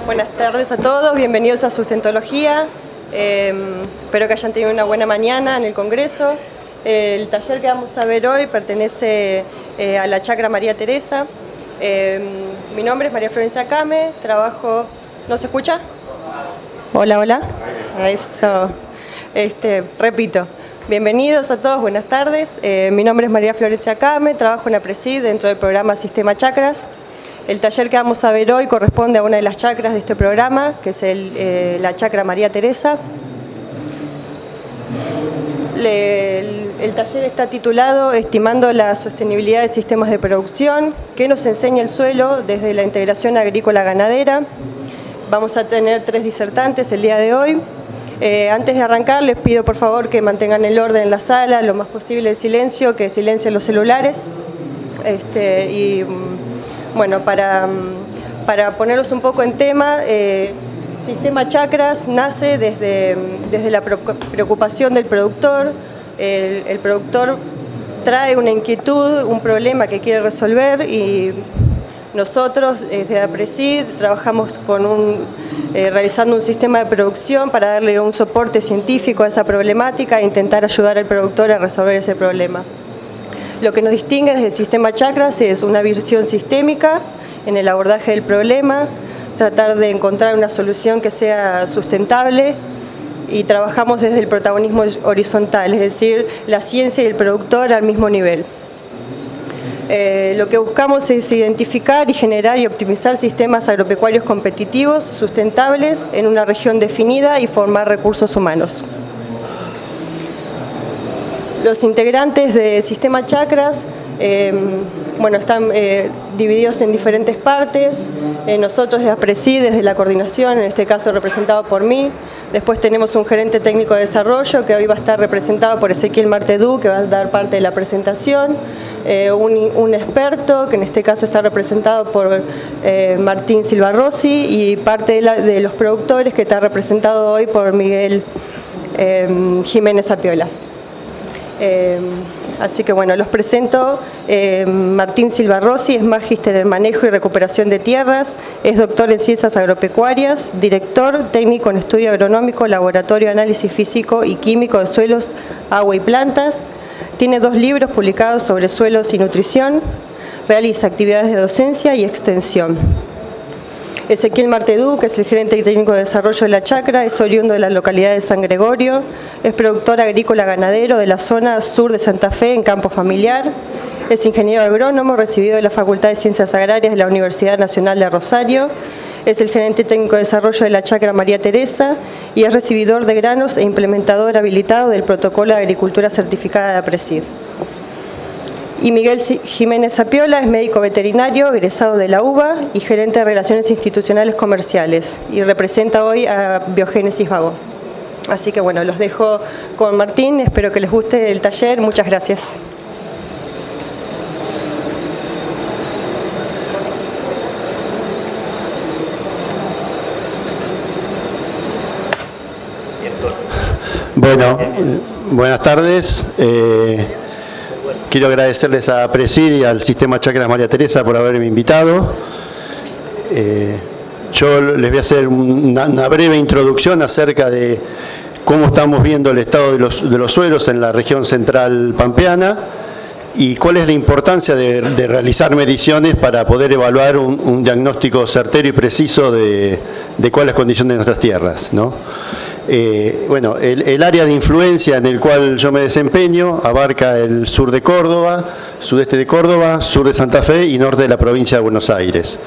Buenas tardes a todos, bienvenidos a Sustentología. Espero que hayan tenido una buena mañana en el Congreso. El taller que vamos a ver hoy pertenece a la Chacra María Teresa. Mi nombre es María Florencia Came, trabajo... ¿No se escucha? Hola, hola. Eso. Repito. Bienvenidos a todos, buenas tardes. Mi nombre es María Florencia Came, trabajo en APRESID dentro del programa Sistema Chacras. El taller que vamos a ver hoy corresponde a una de las chacras de este programa, que es la Chacra María Teresa. El taller está titulado Estimando la sostenibilidad de sistemas de producción, que nos enseña el suelo desde la integración agrícola-ganadera. Vamos a tener 3 disertantes el día de hoy. Antes de arrancar, les pido por favor que mantengan el orden en la sala, lo más posible el silencio, que silencien los celulares. Bueno, para ponerlos un poco en tema, Sistema Chacras nace desde la preocupación del productor. El productor trae una inquietud, un problema que quiere resolver y nosotros desde APRESID trabajamos realizando un sistema de producción para darle un soporte científico a esa problemática e intentar ayudar al productor a resolver ese problema. Lo que nos distingue desde el Sistema Chacras es una visión sistémica en el abordaje del problema, tratar de encontrar una solución que sea sustentable y trabajamos desde el protagonismo horizontal, es decir, la ciencia y el productor al mismo nivel. Lo que buscamos es identificar y generar y optimizar sistemas agropecuarios competitivos, sustentables, en una región definida y formar recursos humanos. Los integrantes de Sistema Chacras están divididos en diferentes partes. Nosotros de APRESID, desde la coordinación, en este caso representado por mí. Después tenemos un gerente técnico de desarrollo que hoy va a estar representado por Ezequiel Martedú, que va a dar parte de la presentación. Un experto, que en este caso está representado por Martín Silva Rossi, y parte de los productores, que está representado hoy por Miguel Jiménez Apiola. Así que bueno, los presento. Martín Silva Rossi es magíster en manejo y recuperación de tierras, es doctor en ciencias agropecuarias, director técnico en estudio agronómico, laboratorio de análisis físico y químico de suelos, agua y plantas. Tiene 2 libros publicados sobre suelos y nutrición, realiza actividades de docencia y extensión. Ezequiel Martedú, que es el gerente técnico de desarrollo de la Chacra, es oriundo de la localidad de San Gregorio, es productor agrícola ganadero de la zona sur de Santa Fe en campo familiar, es ingeniero agrónomo recibido de la Facultad de Ciencias Agrarias de la Universidad Nacional de Rosario, es el gerente técnico de desarrollo de la Chacra María Teresa y es recibidor de granos e implementador habilitado del Protocolo de Agricultura Certificada de APRESID. Y Miguel Jiménez Apiola es médico veterinario, egresado de la UBA y gerente de Relaciones Institucionales Comerciales, y representa hoy a Biogénesis Vago. Así que bueno, los dejo con Martín, espero que les guste el taller, muchas gracias. Bueno, buenas tardes. Quiero agradecerles a APRESID y al Sistema Chacras María Teresa por haberme invitado. Yo les voy a hacer una breve introducción acerca de cómo estamos viendo el estado de los suelos en la región central pampeana y cuál es la importancia de realizar mediciones para poder evaluar un diagnóstico certero y preciso de cuál es la condición de nuestras tierras, ¿no? El área de influencia en el cual yo me desempeño abarca el sur de Córdoba, sudeste de Córdoba, sur de Santa Fe y norte de la provincia de Buenos Aires.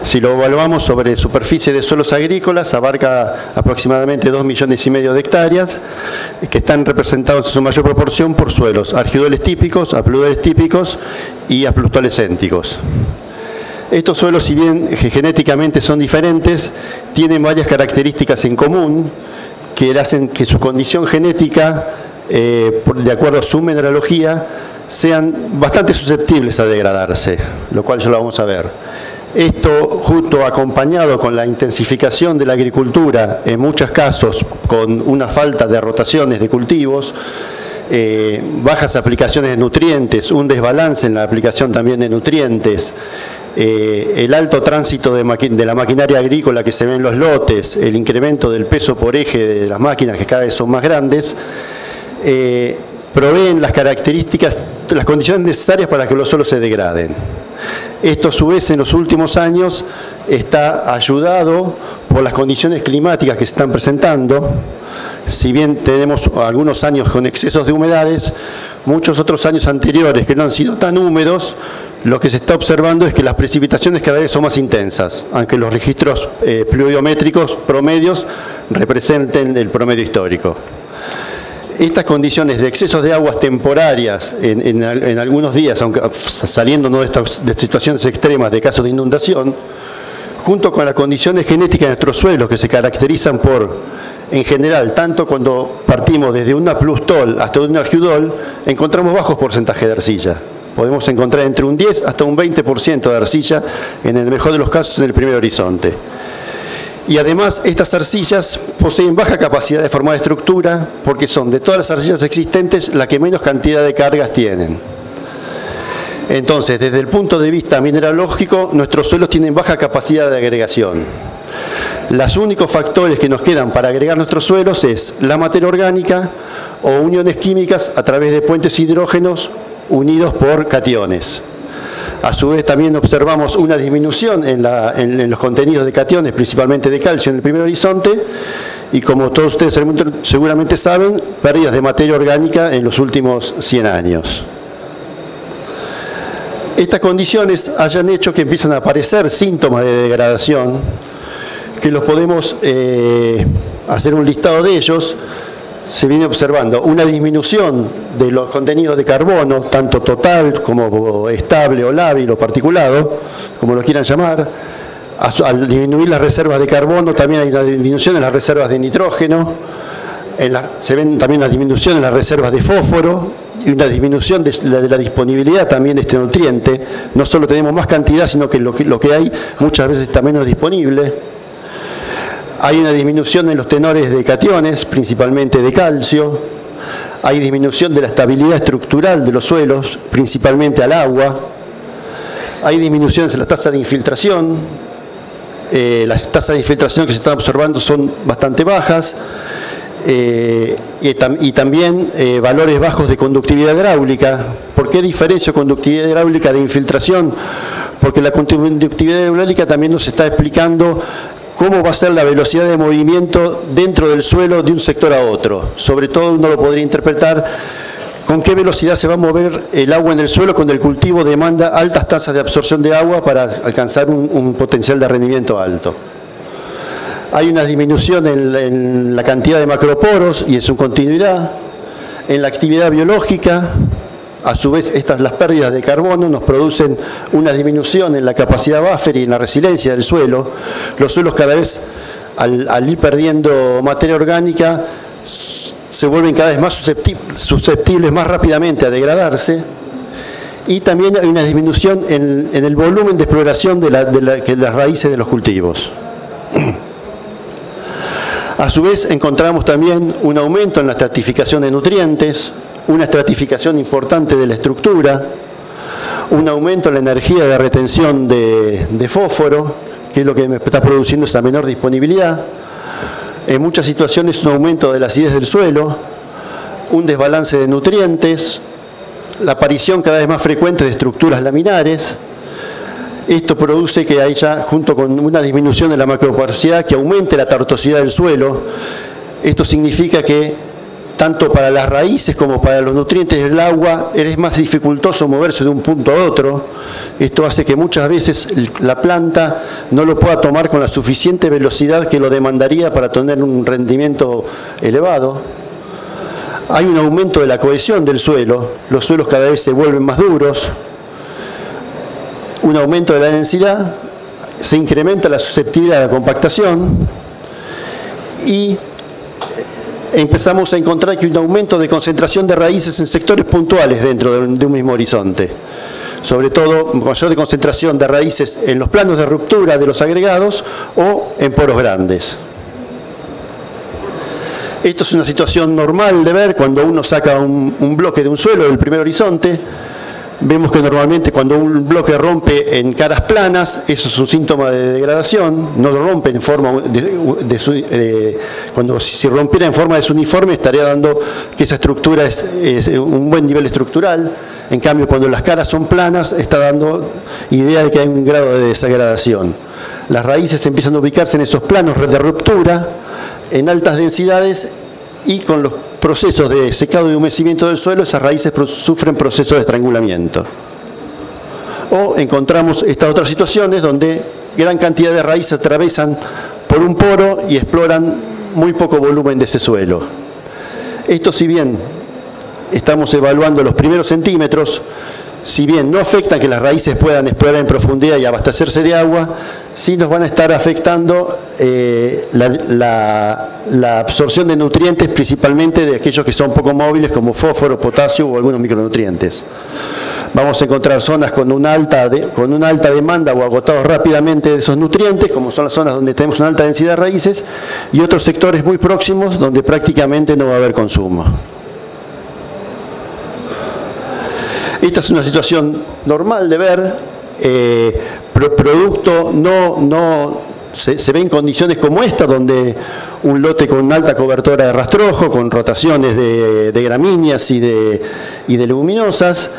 Si lo evaluamos sobre superficie de suelos agrícolas, abarca aproximadamente 2,5 millones de hectáreas, que están representados en su mayor proporción por suelos argidoles típicos, apluviales típicos y aplustuales céntricos. Estos suelos, si bien genéticamente son diferentes, tienen varias características en común que hacen que su condición genética, de acuerdo a su mineralogía, sean bastante susceptibles a degradarse, lo cual ya lo vamos a ver. Esto, junto acompañado con la intensificación de la agricultura, en muchos casos con una falta de rotaciones de cultivos, bajas aplicaciones de nutrientes, un desbalance en la aplicación también de nutrientes, el alto tránsito de la maquinaria agrícola que se ve en los lotes, el incremento del peso por eje de las máquinas que cada vez son más grandes, proveen las características, las condiciones necesarias para que los suelos se degraden. Esto a su vez en los últimos años está ayudado por las condiciones climáticas que se están presentando. Si bien tenemos algunos años con excesos de humedades, muchos otros años anteriores que no han sido tan húmedos, lo que se está observando es que las precipitaciones cada vez son más intensas, aunque los registros pluviométricos promedios representen el promedio histórico. Estas condiciones de excesos de aguas temporarias en algunos días, aunque saliendo de estas situaciones extremas de casos de inundación, junto con las condiciones genéticas de nuestros suelos que se caracterizan por, en general, tanto cuando partimos desde una plustol hasta una argiudol, encontramos bajos porcentajes de arcilla. Podemos encontrar entre un 10 hasta un 20% de arcilla, en el mejor de los casos, en el primer horizonte. Y además, estas arcillas poseen baja capacidad de formar estructura, porque son, de todas las arcillas existentes, la que menos cantidad de cargas tienen. Entonces, desde el punto de vista mineralógico, nuestros suelos tienen baja capacidad de agregación. Los únicos factores que nos quedan para agregar nuestros suelos es la materia orgánica o uniones químicas a través de puentes hidrógenos unidos por cationes. A su vez también observamos una disminución en los contenidos de cationes, principalmente de calcio en el primer horizonte, y como todos ustedes seguramente saben, pérdidas de materia orgánica en los últimos 100 años. Estas condiciones hayan hecho que empiezan a aparecer síntomas de degradación, que los podemos hacer un listado de ellos. Se viene observando una disminución de los contenidos de carbono, tanto total como estable o lábil o particulado, como lo quieran llamar. Al disminuir las reservas de carbono, también hay una disminución en las reservas de nitrógeno, se ven también una disminución en las reservas de fósforo y una disminución de la disponibilidad también de este nutriente. No solo tenemos más cantidad, sino que lo que hay muchas veces está menos disponible. Hay una disminución en los tenores de cationes, principalmente de calcio. Hay disminución de la estabilidad estructural de los suelos, principalmente al agua. Hay disminuciones en la tasa de infiltración. Las tasas de infiltración que se están observando son bastante bajas. Y también valores bajos de conductividad hidráulica. ¿Por qué diferencio conductividad hidráulica de infiltración? Porque la conductividad hidráulica también nos está explicando cómo va a ser la velocidad de movimiento dentro del suelo de un sector a otro. Sobre todo uno lo podría interpretar con qué velocidad se va a mover el agua en el suelo cuando el cultivo demanda altas tasas de absorción de agua para alcanzar un potencial de rendimiento alto. Hay una disminución en la cantidad de macroporos y en su continuidad, en la actividad biológica. A su vez, las pérdidas de carbono nos producen una disminución en la capacidad buffer y en la resiliencia del suelo. Los suelos cada vez, al ir perdiendo materia orgánica, se vuelven cada vez más susceptibles más rápidamente a degradarse. Y también hay una disminución en el volumen de exploración de las raíces de los cultivos. A su vez, encontramos también un aumento en la estratificación de nutrientes, una estratificación importante de la estructura, un aumento en la energía de retención de fósforo, que es lo que me está produciendo esa menor disponibilidad. En muchas situaciones un aumento de la acidez del suelo, un desbalance de nutrientes, la aparición cada vez más frecuente de estructuras laminares. Esto produce que haya, junto con una disminución de la macroporosidad, que aumente la tortuosidad del suelo. Esto significa que tanto para las raíces como para los nutrientes del agua es más dificultoso moverse de un punto a otro. Esto hace que muchas veces la planta no lo pueda tomar con la suficiente velocidad que lo demandaría para tener un rendimiento elevado. Hay un aumento de la cohesión del suelo, los suelos cada vez se vuelven más duros, un aumento de la densidad, se incrementa la susceptibilidad a la compactación y empezamos a encontrar que hay un aumento de concentración de raíces en sectores puntuales dentro de un mismo horizonte. Sobre todo, mayor de concentración de raíces en los planos de ruptura de los agregados o en poros grandes. Esto es una situación normal de ver cuando uno saca un bloque de un suelo del primer horizonte. Vemos que normalmente cuando un bloque rompe en caras planas, eso es un síntoma de degradación, no rompe en forma cuando si rompiera en forma desuniforme estaría dando que esa estructura es un buen nivel estructural. En cambio, cuando las caras son planas, está dando idea de que hay un grado de desagradación. Las raíces empiezan a ubicarse en esos planos de ruptura, en altas densidades, y con los procesos de secado y humecimiento del suelo, esas raíces sufren procesos de estrangulamiento. O encontramos estas otras situaciones donde gran cantidad de raíces atravesan por un poro y exploran muy poco volumen de ese suelo. Esto, si bien estamos evaluando los primeros centímetros, si bien no afectan que las raíces puedan explorar en profundidad y abastecerse de agua, sí nos van a estar afectando la absorción de nutrientes, principalmente de aquellos que son poco móviles, como fósforo, potasio o algunos micronutrientes. Vamos a encontrar zonas con una alta demanda o agotados rápidamente de esos nutrientes, como son las zonas donde tenemos una alta densidad de raíces, y otros sectores muy próximos donde prácticamente no va a haber consumo. Esta es una situación normal de ver, producto se ve en condiciones como esta, donde un lote con una alta cobertura de rastrojo, con rotaciones de gramíneas y de leguminosas,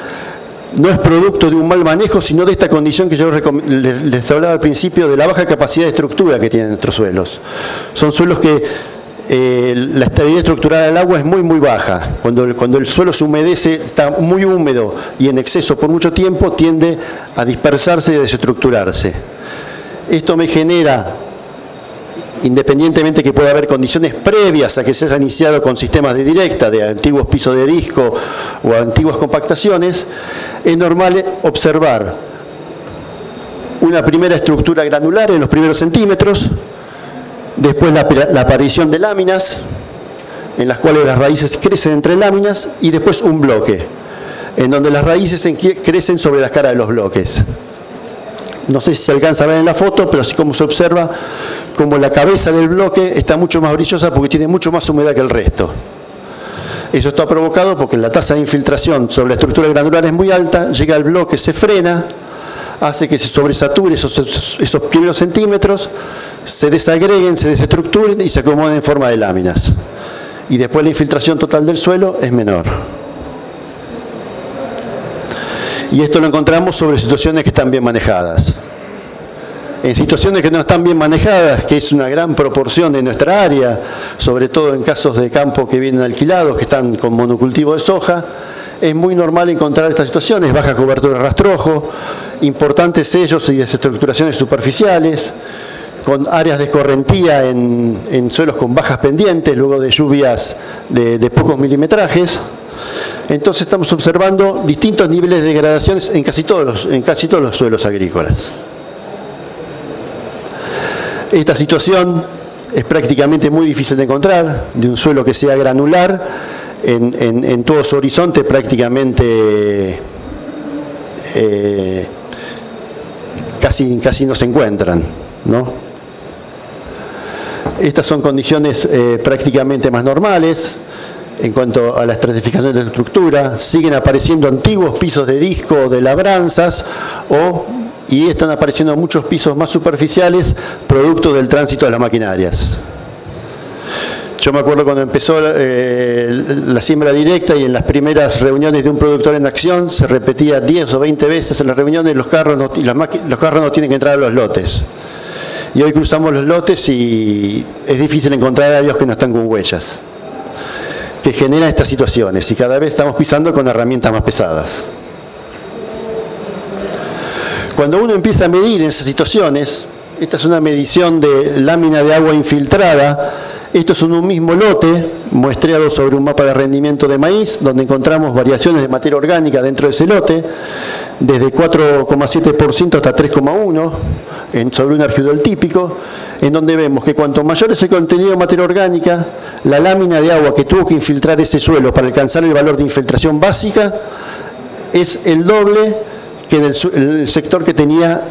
no es producto de un mal manejo, sino de esta condición que yo les hablaba al principio, de la baja capacidad de estructura que tienen nuestros suelos. Son suelos que la estabilidad estructural del agua es muy baja. Cuando el suelo se humedece, está muy húmedo y en exceso por mucho tiempo, tiende a dispersarse y a desestructurarse. Esto me genera, independientemente que pueda haber condiciones previas a que se haya iniciado con sistemas de directa, de antiguos pisos de disco o antiguas compactaciones, es normal observar una primera estructura granular en los primeros centímetros, después la aparición de láminas, en las cuales las raíces crecen entre láminas, y después un bloque, en donde las raíces crecen sobre las caras de los bloques. No sé si se alcanza a ver en la foto, pero así como se observa, como la cabeza del bloque está mucho más brillosa porque tiene mucho más humedad que el resto. Eso está provocado porque la tasa de infiltración sobre la estructura granular es muy alta, llega al bloque, se frena, hace que se sobresature esos primeros centímetros, se desagreguen, se desestructuren y se acomoden en forma de láminas. Y después la infiltración total del suelo es menor. Y esto lo encontramos sobre situaciones que están bien manejadas. En situaciones que no están bien manejadas, que es una gran proporción de nuestra área, sobre todo en casos de campo que vienen alquilados, que están con monocultivo de soja, es muy normal encontrar estas situaciones: baja cobertura de rastrojo, importantes sellos y desestructuraciones superficiales, con áreas de escorrentía en suelos con bajas pendientes, luego de lluvias de pocos milimetrajes. Entonces estamos observando distintos niveles de degradaciones en casi todos los suelos agrícolas. Esta situación es prácticamente muy difícil de encontrar, de un suelo que sea granular, en todo su horizonte prácticamente casi no se encuentran, ¿no? Estas son condiciones prácticamente más normales. En cuanto a la estratificación de la estructura, siguen apareciendo antiguos pisos de disco, de labranzas, y están apareciendo muchos pisos más superficiales, producto del tránsito de las maquinarias. Yo me acuerdo cuando empezó la siembra directa, y en las primeras reuniones de un productor en acción se repetía 10 o 20 veces en las reuniones: los carros no tienen que entrar a los lotes. Y hoy cruzamos los lotes y es difícil encontrar áreas que no están con huellas, que generan estas situaciones, y cada vez estamos pisando con herramientas más pesadas. Cuando uno empieza a medir en esas situaciones, esta es una medición de lámina de agua infiltrada. Esto es un mismo lote muestreado sobre un mapa de rendimiento de maíz, donde encontramos variaciones de materia orgánica dentro de ese lote, desde 4,7% hasta 3,1% sobre un argidol típico, en donde vemos que cuanto mayor es el contenido de materia orgánica, la lámina de agua que tuvo que infiltrar ese suelo para alcanzar el valor de infiltración básica es el doble que el sector que tenía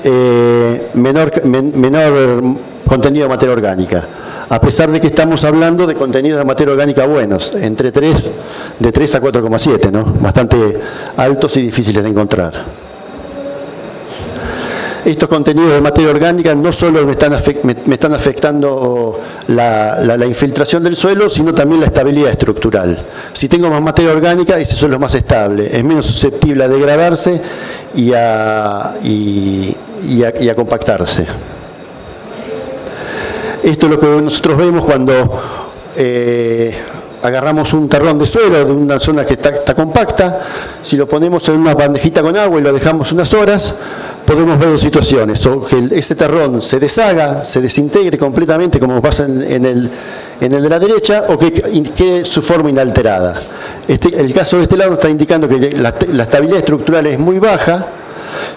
menor contenido de materia orgánica. a pesar de que estamos hablando de contenidos de materia orgánica buenos, de 3 a 4,7, ¿no? Bastante altos y difíciles de encontrar. Estos contenidos de materia orgánica no solo me están afectando la infiltración del suelo, sino también la estabilidad estructural. Si tengo más materia orgánica, ese suelo es más estable, es menos susceptible a degradarse y a compactarse. Esto es lo que nosotros vemos cuando agarramos un terrón de suelo de una zona que está compacta. Si lo ponemos en una bandejita con agua y lo dejamos unas horas, podemos ver dos situaciones: o que ese terrón se deshaga, se desintegre completamente, como pasa en el de la derecha, o que quede su forma inalterada. El caso de este lado está indicando que la estabilidad estructural es muy baja,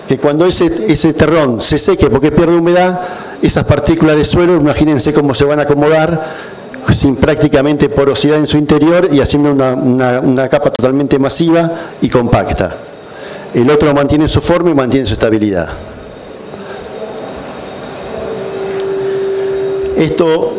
que cuando ese terrón se seque porque pierde humedad, esas partículas de suelo, imagínense cómo se van a acomodar sin prácticamente porosidad en su interior y haciendo una capa totalmente masiva y compacta. El otro mantiene su forma y mantiene su estabilidad. Esto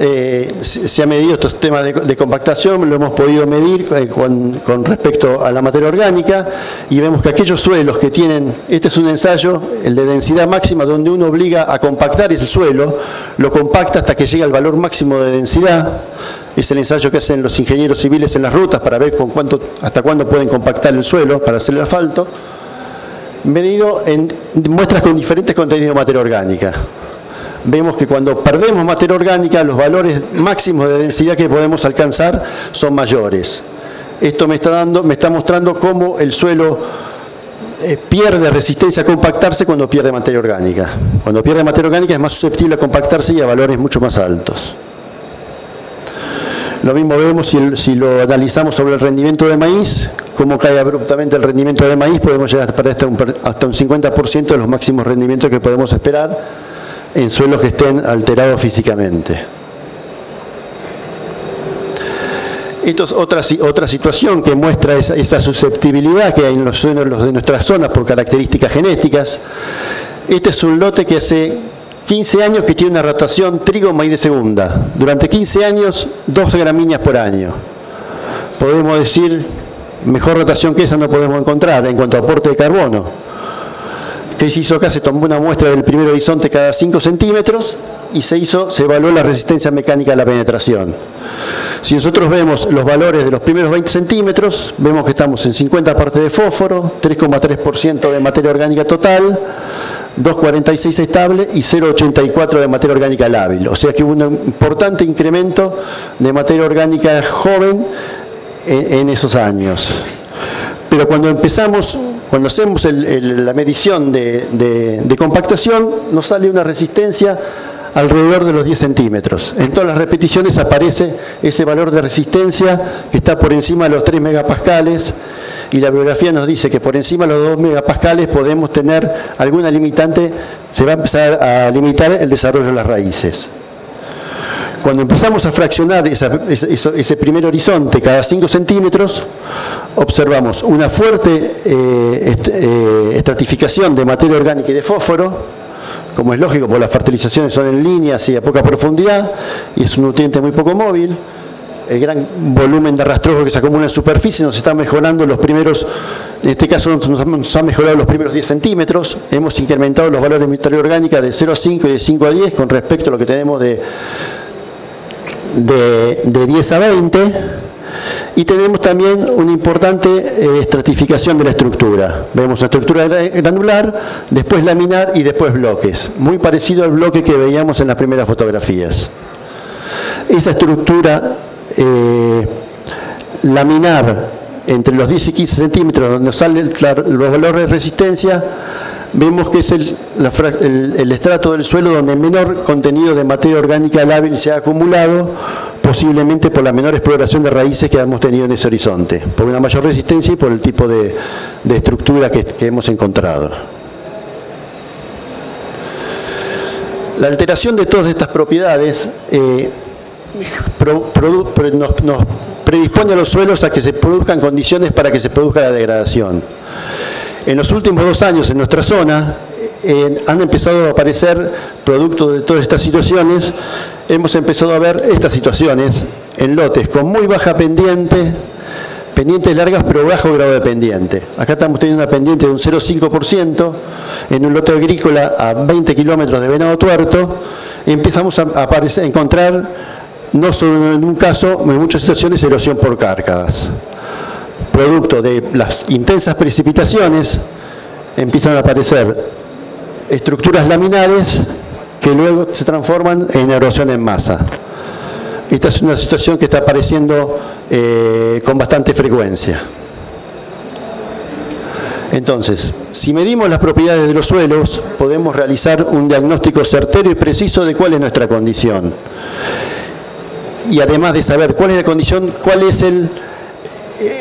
se ha medido, estos temas de compactación, lo hemos podido medir con respecto a la materia orgánica, y vemos que aquellos suelos que tienen, este es un ensayo, el de densidad máxima, donde uno obliga a compactar ese suelo, lo compacta hasta que llega al valor máximo de densidad. Es el ensayo que hacen los ingenieros civiles en las rutas para ver hasta cuándo pueden compactar el suelo para hacer el asfalto, medido en muestras con diferentes contenidos de materia orgánica. Vemos que cuando perdemos materia orgánica, los valores máximos de densidad que podemos alcanzar son mayores. Esto me está mostrando cómo el suelo pierde resistencia a compactarse cuando pierde materia orgánica. Cuando pierde materia orgánica es más susceptible a compactarse y a valores mucho más altos. Lo mismo vemos si lo analizamos sobre el rendimiento de maíz, cómo cae abruptamente el rendimiento de maíz. Podemos llegar hasta un 50% de los máximos rendimientos que podemos esperar en suelos que estén alterados físicamente. Esto es otra situación que muestra esa susceptibilidad que hay en los suelos de nuestras zonas por características genéticas. Este es un lote que hace 15 años que tiene una rotación trigo-maíz de segunda. Durante 15 años, 2 gramíneas por año. Podemos decir, mejor rotación que esa no podemos encontrar en cuanto a aporte de carbono. ¿Qué se hizo acá? Se tomó una muestra del primer horizonte cada 5 centímetros y se evaluó la resistencia mecánica de la penetración. Si nosotros vemos los valores de los primeros 20 centímetros, vemos que estamos en 50 partes de fósforo, 3,3% de materia orgánica total, 2,46 estable y 0,84 de materia orgánica lábil. O sea que hubo un importante incremento de materia orgánica joven en esos años. Pero cuando hacemos la medición de compactación, nos sale una resistencia alrededor de los 10 centímetros. En todas las repeticiones aparece ese valor de resistencia que está por encima de los 3 megapascales, y la bibliografía nos dice que por encima de los 2 megapascales podemos tener alguna limitante, se va a empezar a limitar el desarrollo de las raíces. Cuando empezamos a fraccionar ese primer horizonte cada 5 centímetros, observamos una fuerte estratificación de materia orgánica y de fósforo, como es lógico, porque las fertilizaciones son en líneas y a poca profundidad, y es un nutriente muy poco móvil. El gran volumen de rastrojo que se acumula en superficie nos está mejorando los primeros, en este caso nos ha mejorado los primeros 10 centímetros. Hemos incrementado los valores de materia orgánica de 0 a 5 y de 5 a 10 con respecto a lo que tenemos de 10 a 20, y tenemos también una importante estratificación de la estructura. Vemos la estructura granular, después laminar y después bloques, muy parecido al bloque que veíamos en las primeras fotografías. Esa estructura laminar entre los 10 y 15 centímetros, donde salen los valores de resistencia, vemos que es el estrato del suelo donde menor contenido de materia orgánica lábil se ha acumulado, posiblemente por la menor exploración de raíces que hemos tenido en ese horizonte, por una mayor resistencia y por el tipo de estructura que hemos encontrado. La alteración de todas estas propiedades nos predispone a los suelos a que se produzcan condiciones para que se produzca la degradación. En los últimos 2 años en nuestra zona han empezado a aparecer, producto de todas estas situaciones, hemos empezado a ver estas situaciones en lotes con muy baja pendiente, pendientes largas pero bajo grado de pendiente. Acá estamos teniendo una pendiente de un 0,5% en un lote agrícola a 20 kilómetros de Venado Tuerto, y empezamos a encontrar, no solo en un caso, en muchas situaciones, erosión por cárcadas. Producto de las intensas precipitaciones, empiezan a aparecer estructuras laminares que luego se transforman en erosión en masa. Esta es una situación que está apareciendo con bastante frecuencia. Entonces, si medimos las propiedades de los suelos, podemos realizar un diagnóstico certero y preciso de cuál es nuestra condición. Y además de saber cuál es la condición,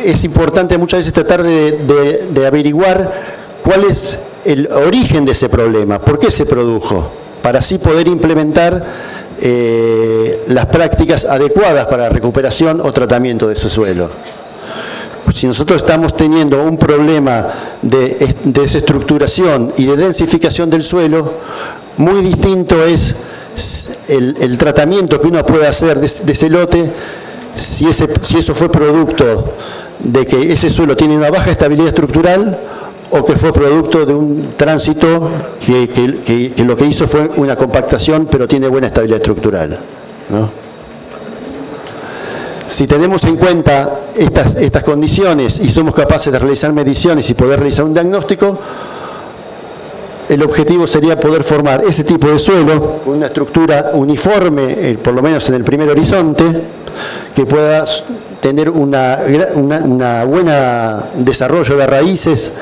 es importante muchas veces tratar de averiguar cuál es el origen de ese problema, por qué se produjo, para así poder implementar las prácticas adecuadas para la recuperación o tratamiento de ese suelo. Si nosotros estamos teniendo un problema de desestructuración y de densificación del suelo, muy distinto es el tratamiento que uno puede hacer de ese lote, si eso fue producto de que ese suelo tiene una baja estabilidad estructural o que fue producto de un tránsito que lo que hizo fue una compactación pero tiene buena estabilidad estructural, ¿no? Si tenemos en cuenta estas condiciones y somos capaces de realizar mediciones y poder realizar un diagnóstico, el objetivo sería poder formar ese tipo de suelo con una estructura uniforme, por lo menos en el primer horizonte, que pueda tener una buena desarrollo de raíces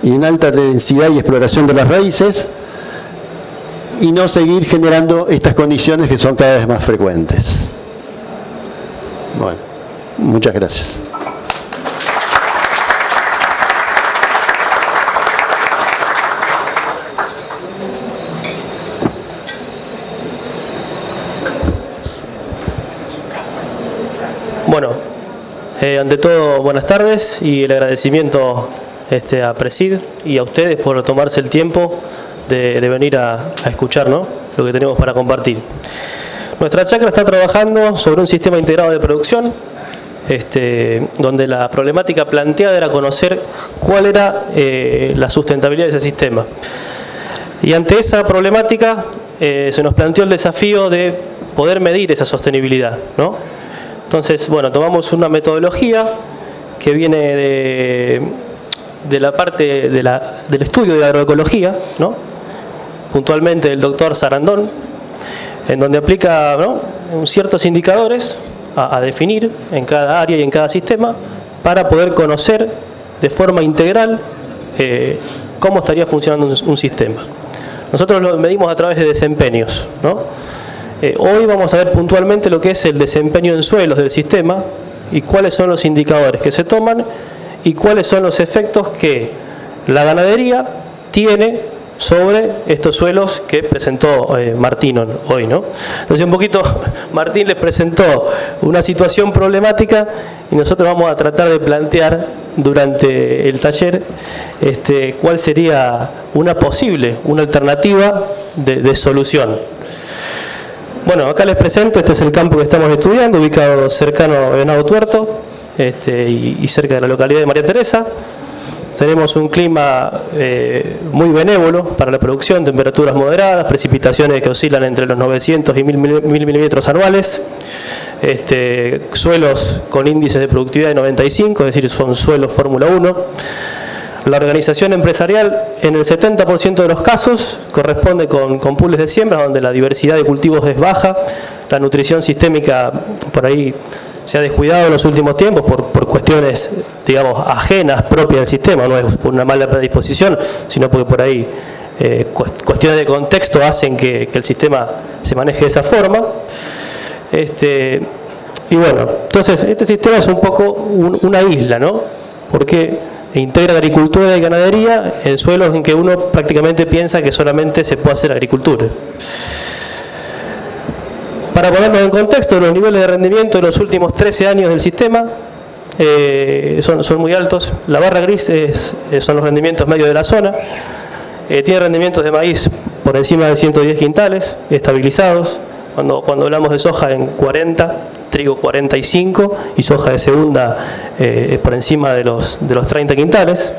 y una alta densidad y exploración de las raíces, y no seguir generando estas condiciones que son cada vez más frecuentes. Bueno, muchas gracias. Bueno, ante todo, buenas tardes y el agradecimiento a Presid y a ustedes por tomarse el tiempo de venir a escuchar, ¿no?, lo que tenemos para compartir. Nuestra chacra está trabajando sobre un sistema integrado de producción, donde la problemática planteada era conocer cuál era la sustentabilidad de ese sistema. Y ante esa problemática se nos planteó el desafío de poder medir esa sostenibilidad, ¿no? Entonces, bueno, tomamos una metodología que viene de la parte del estudio de agroecología, ¿no?, puntualmente del doctor Sarandon, en donde aplica, ¿no?, ciertos indicadores a definir en cada área y en cada sistema para poder conocer de forma integral cómo estaría funcionando un sistema. Nosotros lo medimos a través de desempeños, ¿no? Hoy vamos a ver puntualmente lo que es el desempeño en suelos del sistema y cuáles son los indicadores que se toman y cuáles son los efectos que la ganadería tiene sobre estos suelos que presentó Martín hoy, ¿no? Entonces un poquito Martín les presentó una situación problemática y nosotros vamos a tratar de plantear durante el taller cuál sería una alternativa de solución. Bueno, acá les presento, este es el campo que estamos estudiando, ubicado cercano a Venado Tuerto y cerca de la localidad de María Teresa. Tenemos un clima muy benévolo para la producción, temperaturas moderadas, precipitaciones que oscilan entre los 900 y 1000 milímetros anuales, suelos con índices de productividad de 95, es decir, son suelos Fórmula 1. La organización empresarial en el 70% de los casos corresponde con pools de siembra donde la diversidad de cultivos es baja, la nutrición sistémica por ahí se ha descuidado en los últimos tiempos por cuestiones, digamos, ajenas, propias del sistema, no es por una mala predisposición, sino porque por ahí cuestiones de contexto hacen que el sistema se maneje de esa forma. Y bueno, entonces este sistema es un poco una isla, ¿no? Porque integra agricultura y ganadería en suelos en que uno prácticamente piensa que solamente se puede hacer agricultura. Para ponernos en contexto, los niveles de rendimiento de los últimos 13 años del sistema son muy altos. La barra gris son los rendimientos medios de la zona. tiene rendimientos de maíz por encima de 110 quintales, estabilizados. Cuando hablamos de soja en 40, trigo 45 y soja de segunda por encima de los 30 quintales.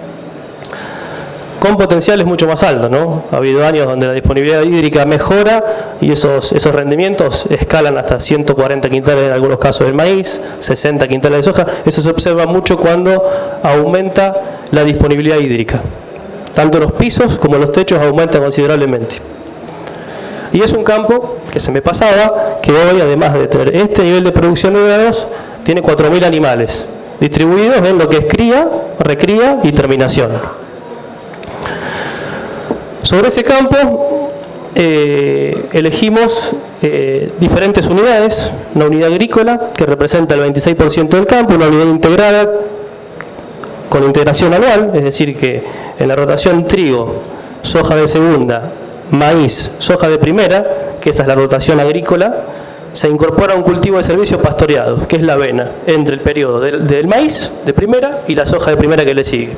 Con potenciales mucho más altos, ¿no? Ha habido años donde la disponibilidad hídrica mejora y esos rendimientos escalan hasta 140 quintales en algunos casos del maíz, 60 quintales de soja. Eso se observa mucho cuando aumenta la disponibilidad hídrica. Tanto los pisos como los techos aumentan considerablemente. Y es un campo que se me pasaba, que hoy, además de tener este nivel de producción de granos, tiene 4.000 animales distribuidos en lo que es cría, recría y terminación. Sobre ese campo elegimos diferentes unidades, una unidad agrícola que representa el 26% del campo, una unidad integrada con integración anual, es decir que en la rotación trigo, soja de segunda, maíz, soja de primera, que esa es la rotación agrícola, se incorpora un cultivo de servicio pastoreado, que es la avena, entre el periodo del maíz de primera y la soja de primera que le sigue.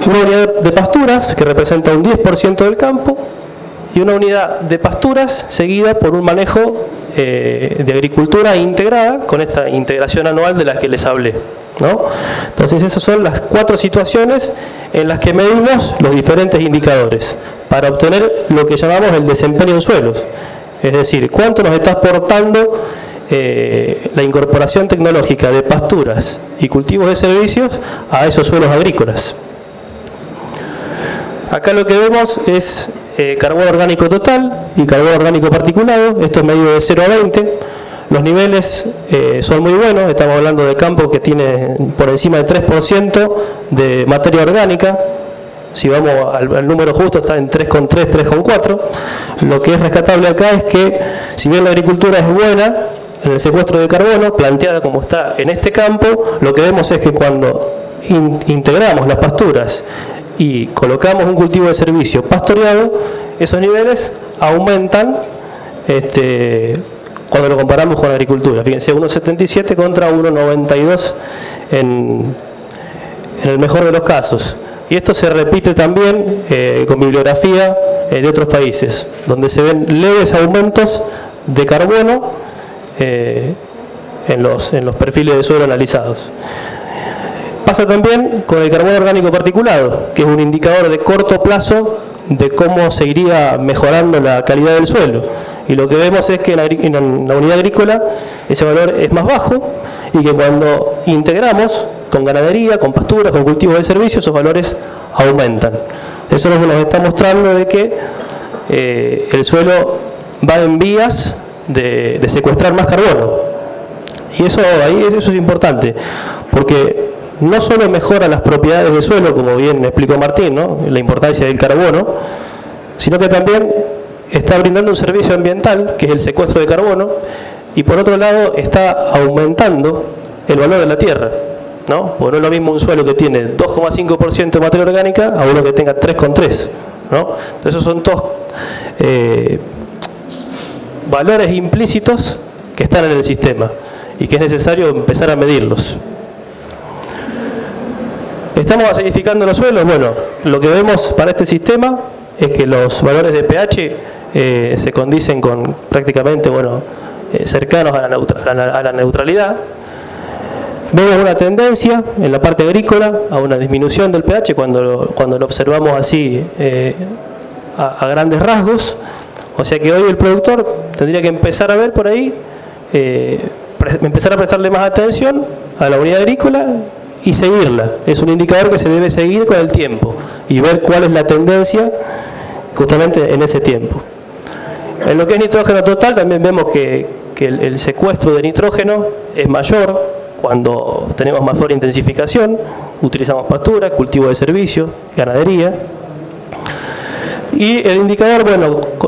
Una unidad de pasturas que representa un 10% del campo y una unidad de pasturas seguida por un manejo de agricultura integrada con esta integración anual de la que les hablé, ¿no? Entonces esas son las 4 situaciones en las que medimos los diferentes indicadores para obtener lo que llamamos el desempeño en suelos, es decir, cuánto nos está aportando la incorporación tecnológica de pasturas y cultivos de servicios a esos suelos agrícolas. Acá lo que vemos es carbono orgánico total y carbono orgánico particulado. Esto es medido de 0 a 20. Los niveles son muy buenos. Estamos hablando de campos que tiene por encima del 3% de materia orgánica. Si vamos al número justo está en 3,3, 3,4. Lo que es rescatable acá es que si bien la agricultura es buena en el secuestro de carbono, planteada como está en este campo, lo que vemos es que cuando integramos las pasturas y colocamos un cultivo de servicio pastoreado, esos niveles aumentan cuando lo comparamos con la agricultura. Fíjense, 1,77 contra 1,92 en el mejor de los casos. Y esto se repite también con bibliografía de otros países, donde se ven leves aumentos de carbono en los perfiles de suelo analizados. Pasa también con el carbono orgánico particulado, que es un indicador de corto plazo de cómo se iría mejorando la calidad del suelo. Y lo que vemos es que en la unidad agrícola ese valor es más bajo y que cuando integramos con ganadería, con pasturas, con cultivos de servicio, esos valores aumentan. Eso nos está mostrando de que el suelo va en vías de secuestrar más carbono. Y eso es importante, porque no solo mejora las propiedades del suelo, como bien explicó Martín, ¿no? La importancia del carbono, sino que también está brindando un servicio ambiental, que es el secuestro de carbono, y por otro lado está aumentando el valor de la tierra, ¿no? Porque no es lo mismo un suelo que tiene 2,5% de materia orgánica a uno que tenga 3,3%, ¿no? Entonces esos son todos valores implícitos que están en el sistema y que es necesario empezar a medirlos. ¿Estamos acidificando los suelos? Bueno, lo que vemos para este sistema es que los valores de pH se condicen con prácticamente, cercanos a la neutralidad. Vemos una tendencia en la parte agrícola a una disminución del pH cuando lo observamos así a grandes rasgos. O sea que hoy el productor tendría que empezar a ver por ahí, empezar a prestarle más atención a la unidad agrícola y seguirla. Es un indicador que se debe seguir con el tiempo y ver cuál es la tendencia justamente en ese tiempo. En lo que es nitrógeno total también vemos que el secuestro de nitrógeno es mayor cuando tenemos mayor intensificación, utilizamos pastura, cultivo de servicio, ganadería. Y el indicador,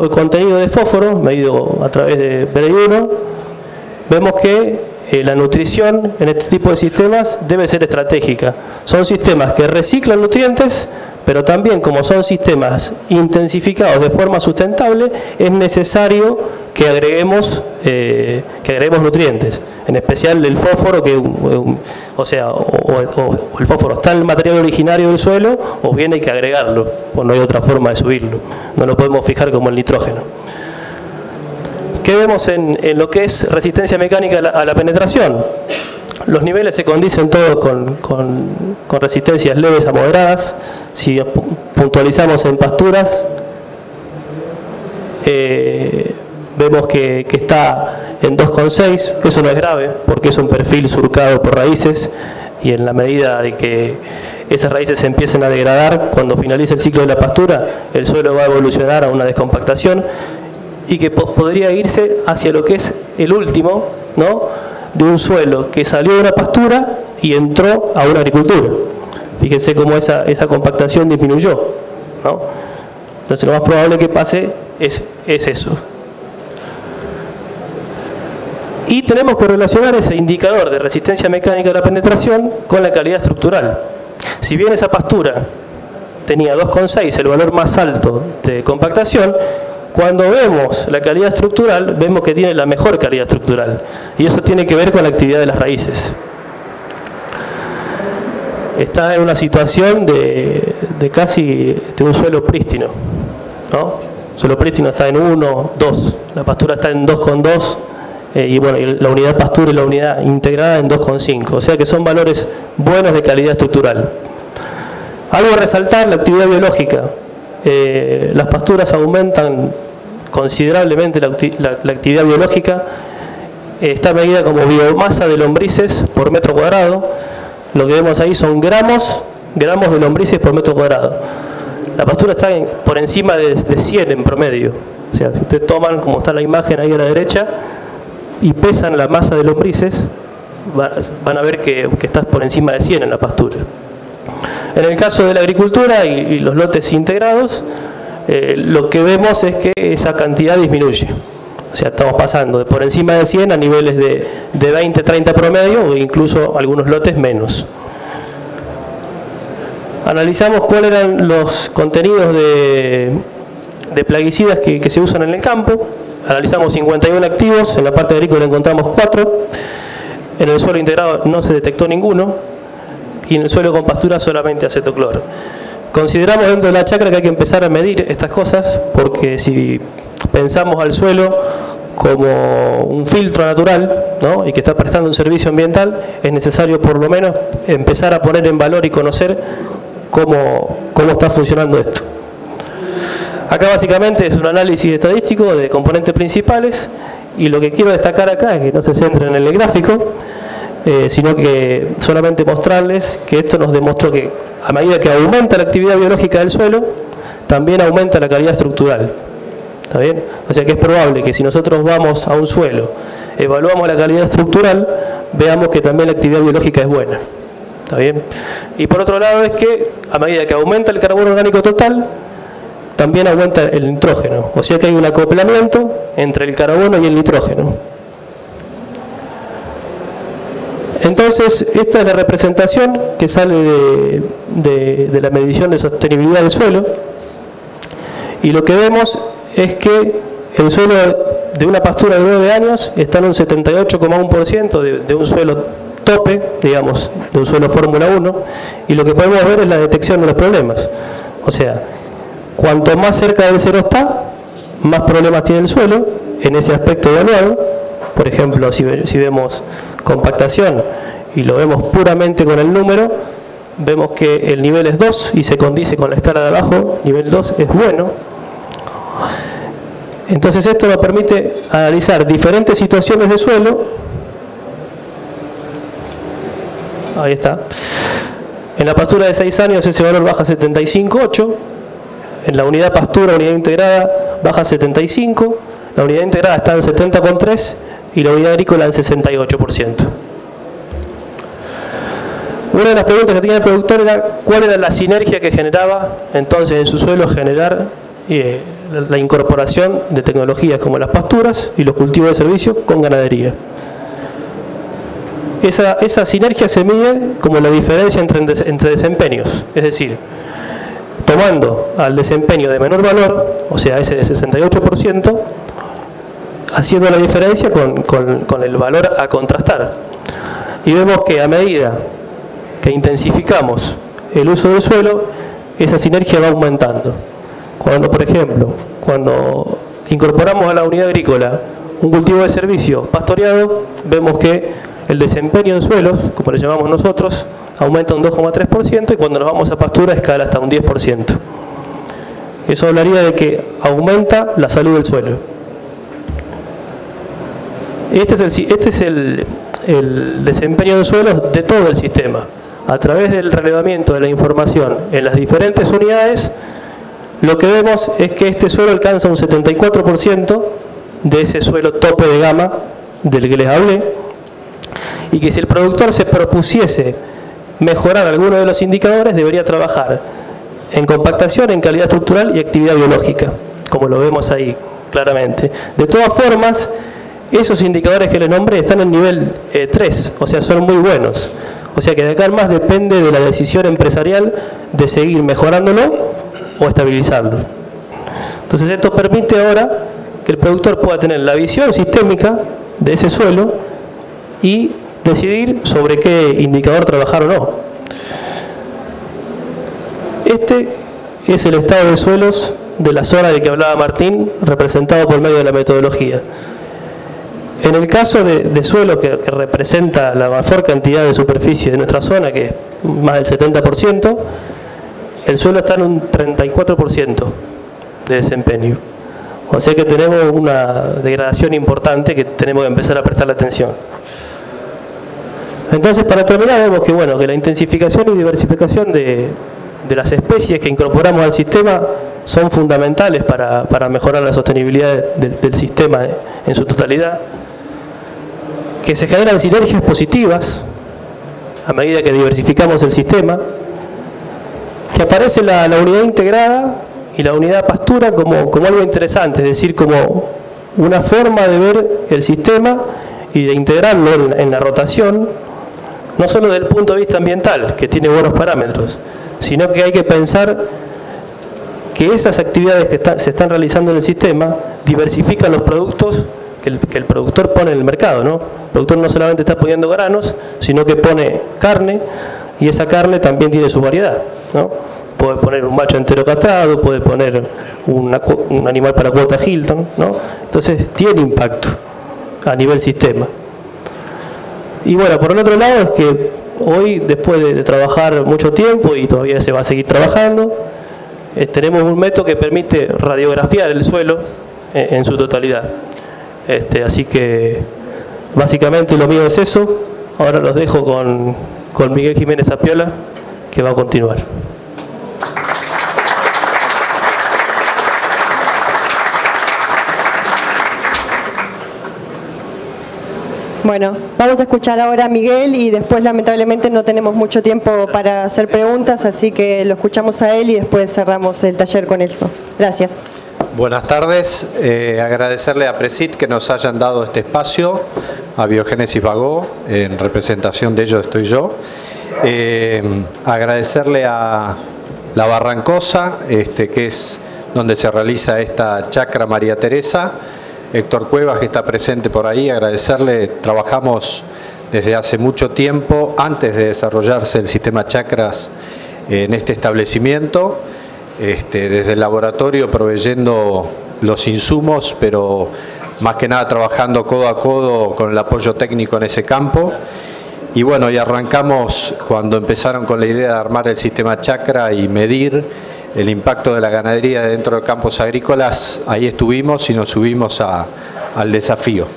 contenido de fósforo, medido a través de BRI1, vemos que la nutrición en este tipo de sistemas debe ser estratégica. Son sistemas que reciclan nutrientes, pero también como son sistemas intensificados de forma sustentable, es necesario que agreguemos nutrientes, en especial el fósforo, o el fósforo está en el material originario del suelo o bien hay que agregarlo, o no hay otra forma de subirlo, no lo podemos fijar como el nitrógeno. ¿Qué vemos en lo que es resistencia mecánica a la penetración? Los niveles se condicen todos con resistencias leves a moderadas. Si puntualizamos en pasturas, vemos que está en 2,6, eso no es grave porque es un perfil surcado por raíces y en la medida de que esas raíces se empiecen a degradar, cuando finalice el ciclo de la pastura, el suelo va a evolucionar a una descompactación y que podría irse hacia lo que es el último, ¿no?, de un suelo que salió de una pastura y entró a una agricultura. Fíjense cómo esa compactación disminuyó, ¿no? Entonces lo más probable que pase es eso. Y tenemos que relacionar ese indicador de resistencia mecánica a la penetración con la calidad estructural. Si bien esa pastura tenía 2,6, el valor más alto de compactación, cuando vemos la calidad estructural, vemos que tiene la mejor calidad estructural. Y eso tiene que ver con la actividad de las raíces. Está en una situación de casi de un suelo prístino, ¿no? El suelo prístino está en 1, 2. La pastura está en 2,2. Y bueno, la unidad pastura y la unidad integrada en 2,5. O sea que son valores buenos de calidad estructural. Algo a resaltar, la actividad biológica. Las pasturas aumentan considerablemente la actividad biológica. Está medida como biomasa de lombrices por metro cuadrado. Lo que vemos ahí son gramos de lombrices por metro cuadrado. La pastura está por encima de 100 en promedio. O sea, si ustedes toman, como está la imagen ahí a la derecha, y pesan la masa de lombrices, van a ver que está por encima de 100 en la pastura. En el caso de la agricultura y los lotes integrados, lo que vemos es que esa cantidad disminuye. O sea, estamos pasando de por encima de 100 a niveles de 20, 30 promedio o incluso algunos lotes menos. Analizamos cuáles eran los contenidos de plaguicidas que se usan en el campo. Analizamos 51 activos, en la parte agrícola encontramos 4, en el suelo integrado no se detectó ninguno y en el suelo con pastura solamente acetoclor. Consideramos dentro de la chacra que hay que empezar a medir estas cosas porque si pensamos al suelo como un filtro natural, ¿no?, y que está prestando un servicio ambiental, es necesario por lo menos empezar a poner en valor y conocer cómo está funcionando esto. Acá básicamente es un análisis estadístico de componentes principales y lo que quiero destacar acá es que no se centren en el gráfico, sino que solamente mostrarles que esto nos demostró que a medida que aumenta la actividad biológica del suelo, también aumenta la calidad estructural. ¿Está bien? O sea que es probable que si nosotros vamos a un suelo, evaluamos la calidad estructural, veamos que también la actividad biológica es buena. ¿Está bien? Y por otro lado es que a medida que aumenta el carbono orgánico total, también aumenta el nitrógeno. O sea que hay un acoplamiento entre el carbono y el nitrógeno. Entonces, esta es la representación que sale de la medición de sostenibilidad del suelo. Y lo que vemos es que el suelo de una pastura de 9 años está en un 78,1% de un suelo tope, digamos, de un suelo Fórmula 1. Y lo que podemos ver es la detección de los problemas. O sea, cuanto más cerca del cero está, más problemas tiene el suelo en ese aspecto evaluado. Por ejemplo, si vemos compactación y lo vemos puramente con el número, vemos que el nivel es 2 y se condice con la escala de abajo, nivel 2 es bueno. Entonces esto nos permite analizar diferentes situaciones de suelo. Ahí está. En la pastura de 6 años ese valor baja a 75,8. En la unidad pastura, unidad integrada, baja a 75. La unidad integrada está en 70,3 y la unidad agrícola en 68%. Una de las preguntas que tenía el productor era cuál era la sinergia que generaba entonces en su suelo generar la incorporación de tecnologías como las pasturas y los cultivos de servicio con ganadería. Esa sinergia se mide como la diferencia entre desempeños, es decir, tomando al desempeño de menor valor, o sea ese de 68%, haciendo la diferencia con el valor a contrastar. Y vemos que a medida que intensificamos el uso del suelo, esa sinergia va aumentando. Cuando, por ejemplo, cuando incorporamos a la unidad agrícola un cultivo de servicio pastoreado, vemos que el desempeño en suelos, como le llamamos nosotros, aumenta un 2,3% y cuando nos vamos a pastura escala hasta un 10%. Eso hablaría de que aumenta la salud del suelo. Este es el desempeño del suelo de todo el sistema. A través del relevamiento de la información en las diferentes unidades, lo que vemos es que este suelo alcanza un 74% de ese suelo tope de gama del que les hablé, y que si el productor se propusiese mejorar alguno de los indicadores, debería trabajar en compactación, en calidad estructural y actividad biológica, como lo vemos ahí claramente. De todas formas, esos indicadores que les nombré están en nivel 3, o sea, son muy buenos. O sea que de acá en más depende de la decisión empresarial de seguir mejorándolo o estabilizarlo. Entonces esto permite ahora que el productor pueda tener la visión sistémica de ese suelo y decidir sobre qué indicador trabajar o no. Este es el estado de suelos de la zona de que hablaba Martín, representado por medio de la metodología. En el caso de suelo que representa la mayor cantidad de superficie de nuestra zona, que es más del 70%, el suelo está en un 34% de desempeño. O sea que tenemos una degradación importante que tenemos que empezar a prestarle atención. Entonces, para terminar, vemos que, bueno, que la intensificación y diversificación de las especies que incorporamos al sistema son fundamentales para mejorar la sostenibilidad del sistema en su totalidad, que se generan sinergias positivas a medida que diversificamos el sistema, que aparece la unidad integrada y la unidad pastura como algo interesante, es decir, como una forma de ver el sistema y de integrarlo en la rotación, no solo desde el punto de vista ambiental, que tiene buenos parámetros, sino que hay que pensar que esas actividades que se están realizando en el sistema diversifican los productos que el productor pone en el mercado, ¿no? El productor no solamente está poniendo granos, sino que pone carne, y esa carne también tiene su variedad, ¿no? Puede poner un macho entero castrado, puede poner un animal para cuota Hilton, ¿no? Entonces tiene impacto a nivel sistema. Y bueno, por el otro lado es que hoy, después de trabajar mucho tiempo, y todavía se va a seguir trabajando, tenemos un método que permite radiografiar el suelo en su totalidad. Así que básicamente lo mío es eso. Ahora los dejo con Miguel Jiménez Apiola, que va a continuar. Bueno, vamos a escuchar ahora a Miguel y después lamentablemente no tenemos mucho tiempo para hacer preguntas, así que lo escuchamos a él y después cerramos el taller con eso. Gracias. Buenas tardes, agradecerle a Presid que nos hayan dado este espacio, a Biogénesis Bagó, en representación de ellos estoy yo. Agradecerle a La Barrancosa, que es donde se realiza esta chacra María Teresa, Héctor Cuevas, que está presente por ahí, agradecerle. Trabajamos desde hace mucho tiempo, antes de desarrollarse el sistema chacras en este establecimiento, desde el laboratorio proveyendo los insumos, pero más que nada trabajando codo a codo con el apoyo técnico en ese campo. Y bueno, y arrancamos cuando empezaron con la idea de armar el sistema chacra y medir el impacto de la ganadería dentro de campos agrícolas. Ahí estuvimos y nos subimos al desafío.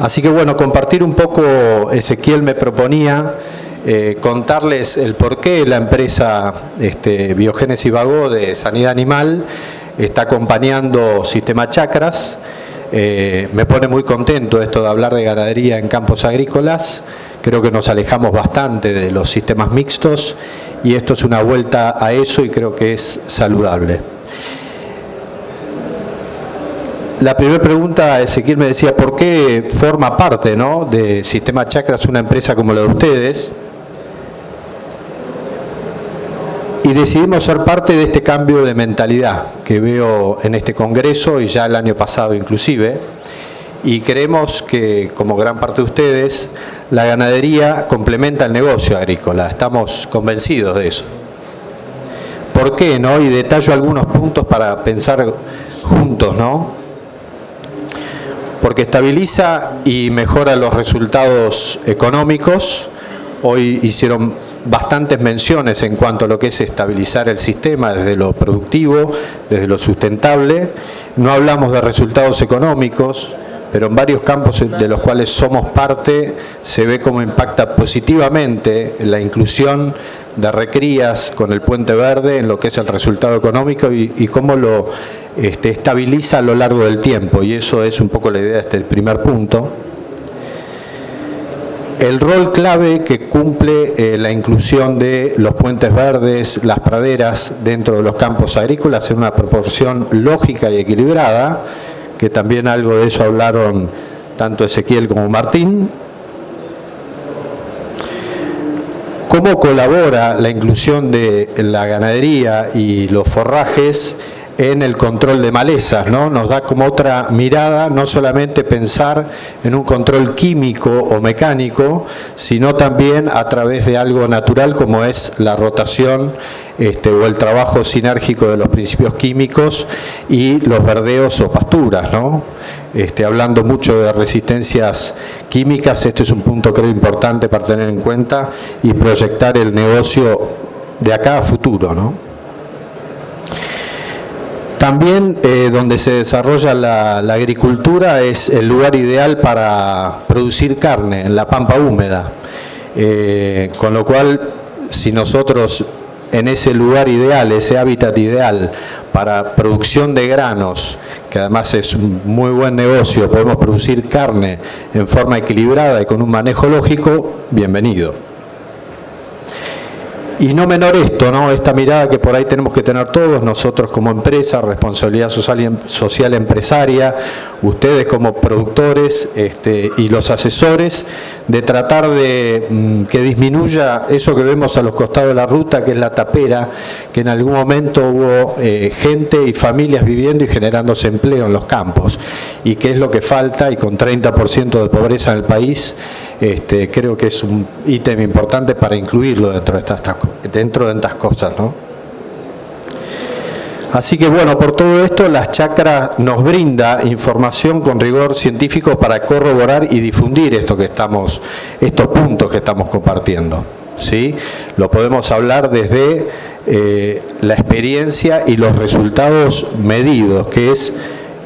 Así que bueno, compartir un poco, Ezequiel me proponía contarles el por qué la empresa Biogénesis Bagó de Sanidad Animal está acompañando Sistema Chacras. Me pone muy contento esto de hablar de ganadería en campos agrícolas. Creo que nos alejamos bastante de los sistemas mixtos y esto es una vuelta a eso y creo que es saludable. La primera pregunta, Ezequiel me decía, ¿por qué forma parte, ¿no?, de Sistema Chacras una empresa como la de ustedes? Y decidimos ser parte de este cambio de mentalidad que veo en este congreso y ya el año pasado inclusive, y creemos que, como gran parte de ustedes, la ganadería complementa el negocio agrícola. Estamos convencidos de eso. ¿Por qué, no? Y detallo algunos puntos para pensar juntos, ¿no? Porque estabiliza y mejora los resultados económicos. Hoy hicieron bastantes menciones en cuanto a lo que es estabilizar el sistema desde lo productivo, desde lo sustentable. No hablamos de resultados económicos, pero en varios campos de los cuales somos parte se ve cómo impacta positivamente la inclusión de recrías con el Puente Verde en lo que es el resultado económico y cómo lo estabiliza a lo largo del tiempo, y eso es un poco la idea de este primer punto. El rol clave que cumple la inclusión de los puentes verdes, las praderas dentro de los campos agrícolas en una proporción lógica y equilibrada, que también algo de eso hablaron tanto Ezequiel como Martín. ¿Cómo colabora la inclusión de la ganadería y los forrajes en el control de malezas, ¿no? Nos da como otra mirada, no solamente pensar en un control químico o mecánico, sino también a través de algo natural como es la rotación o el trabajo sinérgico de los principios químicos y los verdeos o pasturas, ¿no? Hablando mucho de resistencias químicas, este es un punto creo importante para tener en cuenta y proyectar el negocio de acá a futuro, ¿no? También donde se desarrolla la agricultura es el lugar ideal para producir carne, en la pampa húmeda. Con lo cual, si nosotros en ese lugar ideal, ese hábitat ideal para producción de granos, que además es un muy buen negocio, podemos producir carne en forma equilibrada y con un manejo lógico, bienvenido. Y no menor esto, ¿no? Esta mirada que por ahí tenemos que tener todos, nosotros como empresa, responsabilidad social empresaria, ustedes como productores y los asesores, de tratar de que disminuya eso que vemos a los costados de la ruta, que es la tapera, que en algún momento hubo gente y familias viviendo y generándose empleo en los campos, y que es lo que falta, y con 30% de pobreza en el país, creo que es un ítem importante para incluirlo dentro de estas cosas, ¿no? Así que bueno, por todo esto, las chacras nos brinda información con rigor científico para corroborar y difundir estos puntos que estamos compartiendo, ¿sí? Lo podemos hablar desde la experiencia y los resultados medidos, que es,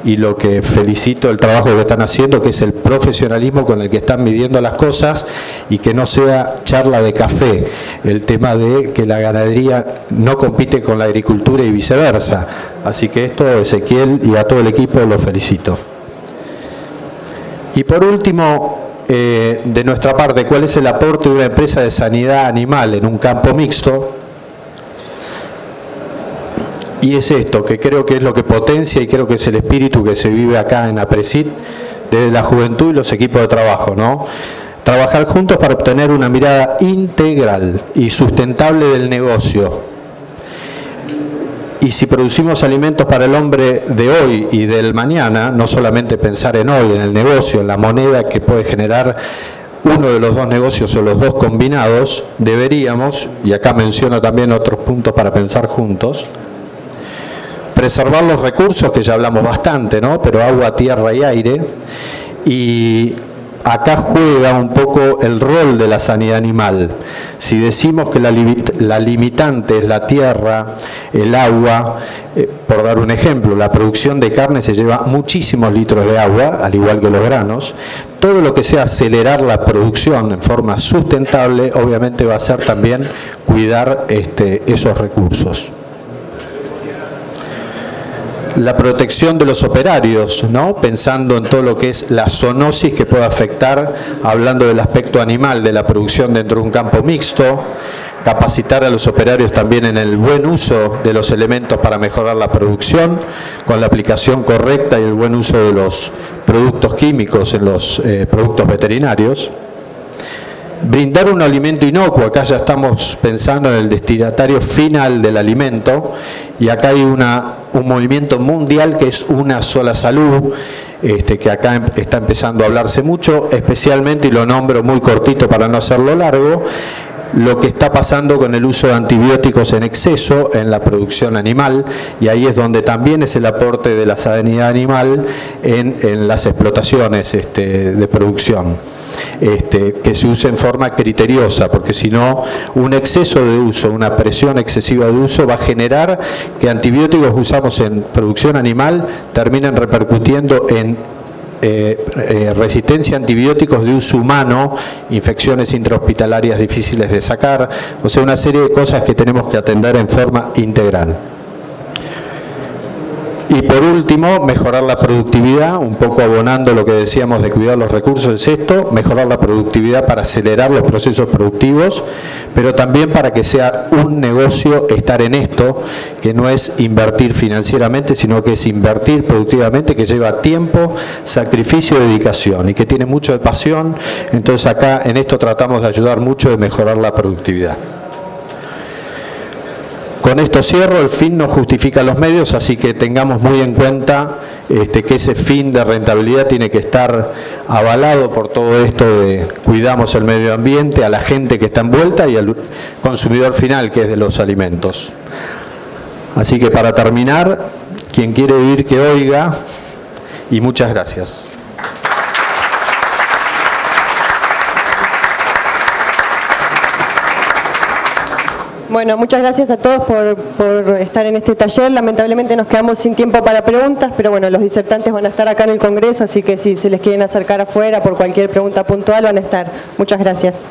y lo que felicito el trabajo que están haciendo, que es el profesionalismo con el que están midiendo las cosas, y que no sea charla de café el tema de que la ganadería no compite con la agricultura y viceversa. Así que esto, Ezequiel y a todo el equipo, lo felicito. Y por último, de nuestra parte, ¿cuál es el aporte de una empresa de sanidad animal en un campo mixto? Y es esto, que creo que es lo que potencia y creo que es el espíritu que se vive acá en APRESID desde la juventud y los equipos de trabajo, ¿no? Trabajar juntos para obtener una mirada integral y sustentable del negocio. Y si producimos alimentos para el hombre de hoy y del mañana, no solamente pensar en hoy, en el negocio, en la moneda que puede generar uno de los dos negocios o los dos combinados, deberíamos, y acá menciono también otros puntos para pensar juntos, preservar los recursos, que ya hablamos bastante, ¿no? Pero agua, tierra y aire. Y acá juega un poco el rol de la sanidad animal. Si decimos que la limitante es la tierra, el agua, por dar un ejemplo, la producción de carne se lleva muchísimos litros de agua, al igual que los granos. Todo lo que sea acelerar la producción en forma sustentable, obviamente va a ser también cuidar esos recursos. La protección de los operarios, ¿no? Pensando en todo lo que es la zoonosis que puede afectar, hablando del aspecto animal de la producción dentro de un campo mixto, capacitar a los operarios también en el buen uso de los elementos para mejorar la producción, con la aplicación correcta y el buen uso de los productos químicos en los productos veterinarios. Brindar un alimento inocuo, acá ya estamos pensando en el destinatario final del alimento, y acá hay una un movimiento mundial que es una sola salud, que acá está empezando a hablarse mucho, especialmente, y lo nombro muy cortito para no hacerlo largo, lo que está pasando con el uso de antibióticos en exceso en la producción animal, y ahí es donde también es el aporte de la sanidad animal en las explotaciones de producción, que se use en forma criteriosa, porque si no, un exceso de uso, una presión excesiva de uso va a generar que antibióticos que usamos en producción animal terminen repercutiendo en resistencia a antibióticos de uso humano, infecciones intrahospitalarias difíciles de sacar, o sea, una serie de cosas que tenemos que atender en forma integral. Y por último, mejorar la productividad, un poco abonando lo que decíamos de cuidar los recursos, es esto, mejorar la productividad para acelerar los procesos productivos, pero también para que sea un negocio estar en esto, que no es invertir financieramente, sino que es invertir productivamente, que lleva tiempo, sacrificio y dedicación, y que tiene mucho de pasión. Entonces acá en esto tratamos de ayudar mucho de mejorar la productividad. Con esto cierro, el fin no justifica los medios, así que tengamos muy en cuenta que ese fin de rentabilidad tiene que estar avalado por todo esto de cuidamos el medio ambiente, a la gente que está envuelta y al consumidor final, que es de los alimentos. Así que para terminar, quien quiere oír que oiga, y muchas gracias. Bueno, muchas gracias a todos por estar en este taller. Lamentablemente nos quedamos sin tiempo para preguntas, pero bueno, los disertantes van a estar acá en el Congreso, así que si se les quieren acercar afuera por cualquier pregunta puntual van a estar. Muchas gracias.